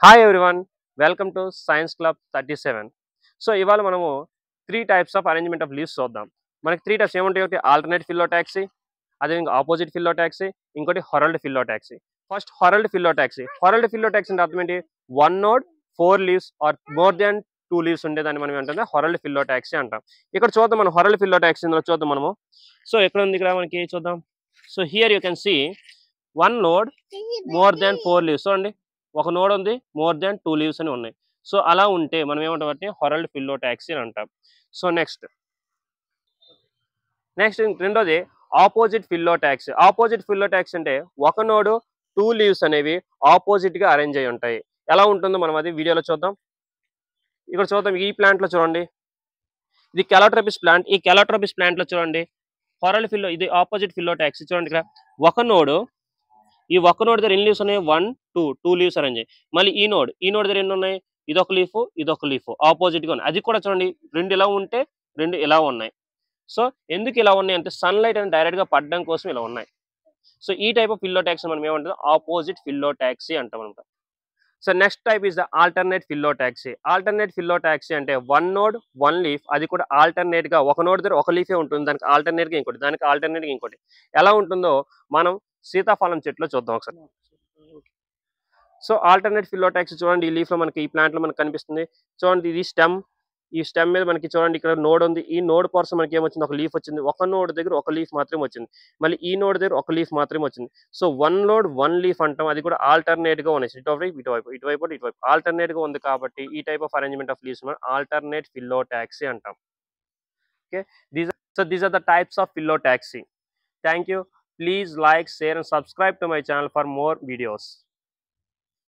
Hi everyone, welcome to science club 37. So ఇవాళ మనము 3 types of arrangement of leaves చూద్దాం. మనకి 3 టైప్స్ ఏముంటాయి? ఒకటి ఆల్టర్నేట్ ఫిల్లోటాక్సీ, అదేవిధంగా ఆపోజిట్ ఫిల్లోటాక్సీ, ఇంకోటి హొరల్డ్ ఫిల్లోటాక్సీ. ఫస్ట్ హొరల్డ్ ఫిల్లోటాక్సీ. హొరల్డ్ ఫిల్లోటాక్సీ అంటే అర్థం ఏంటి? 1 node 4 leaves or more than 2 leaves ఉండేదాన్ని మనం ఏంటంటే హొరల్డ్ ఫిల్లోటాక్సీ అంటాం. ఇక్కడ చూద్దాం మనం హొరల్డ్ ఫిల్లోటాక్సీ చూద్దాం మనము. సో ఎక్కడ ఉంది ఇక్కడ మనకి చూద్దాం. So here you can see 1 node more than 4 leaves. చూడండి, ఒక నోడ్ ఉంది, మోర్ దాన్ 2 లీవ్స్ అని ఉన్నాయి. సో అలా ఉంటే మనం ఏమంటాం అంటే హొరల్డ్ ఫిల్లోటాక్సీ అని అంటాం. సో నెక్స్ట్ రెండోది ఆపోజిట్ ఫిల్లోటాక్సీ. ఆపోజిట్ ఫిల్లోటాక్సీ అంటే ఒక నోడు 2 లీవ్స్ అనేవి ఆపోజిట్ గా అరేంజ్ అయి ఉంటాయి. ఎలా ఉంటుందో మనం అది వీడియోలో చూద్దాం. ఇక్కడ చూద్దాం, ఈ ప్లాంట్ లో చూడండి, ఇది కెలోట్రోపిస్ ప్లాంట్. ఈ కెలోట్రోపిస్ ప్లాంట్ లో చూడండి హొరల్డ్ ఫిల్లో, ఇది ఆపోజిట్ ఫిల్లోటాక్సీ. చూడండి ఇక్కడ ఒక నోడు, ఈ ఒక్క నోడ్ దగ్గర ఎన్ని లీవ్స్ ఉన్నాయి? 1 2 లీవ్స్ అరేంజ్ అయ్యాయి. మళ్ళీ ఈ నోడ్ దగ్గర ఎన్ని ఉన్నాయి? ఇదొక లీఫ్, ఇదొక లీఫ్ ఆపోజిట్ గా ఉన్నాయి. అది కూడా చూడండి, 2 ఇలా ఉంటే 2 ఇలా ఉన్నాయి. సో ఎందుకు ఇలా ఉన్నాయి అంటే సన్లైట్ అని డైరెక్ట్ గా పడడం కోసం ఇలా ఉన్నాయి. సో ఈ టైప్ ఆఫ్ ఫిల్లోటాక్సీ మనం ఏమంటాం? ఆపోజిట్ ఫిల్లోటాక్సీ అంటాం అనమాట. So next type is the alternate phyllotaxy. Alternate phyllotaxy అంటే 1 నోడ్ 1 లీఫ్, అది కూడా ఆల్టర్నేట్ గా ఒక నోడ్ దగ్గర ఒక లీఫే ఉంటుంది, దానికి ఆల్టర్నేట్ గా ఇంకోటి, దానికి ఆల్టర్నేట్ గా ఇంకోటి. ఎలా ఉంటుందో మనం సీతాఫలం చెట్లో చూద్దాం ఒకసారి. సో ఆల్టర్నేట్ ఫిల్లోటాక్సీ చూడండి, ఈ లీఫ్ లో మనకి, ఈ ప్లాంట్ లో మనకి కనిపిస్తుంది. చూడండి, ఇది స్టెమ్. ఈ స్టెమ్ మీద మనకి చూడండి ఇక్కడ నోడ్ ఉంది. ఈ నోడ్ పర్సన్ మనకి ఏమొచ్చింది? ఒక లీఫ్ వచ్చింది. ఒక నోడ్ దగ్గర ఒక లీఫ్ మాత్రమే వచ్చింది. మళ్ళీ ఈ నోడ్ దగ్గర ఒక లీఫ్ మాత్రమే వచ్చింది. సో 1 నోడ్ 1 లీఫ్ అంటాం. అది కూడా ఆల్టర్నేట్ గా ఉన్నాయి, ఇటువైపు ఆల్టర్నేట్ గా ఉంది. కాబట్టి ఈ type of arrangement of leaves మనం ఆల్టర్నేట్ ఫిల్లోటాక్సీ అంటాం. Okay, these are the types of phyllotaxy. Thank you. Please like, share and subscribe to my channel for more videos.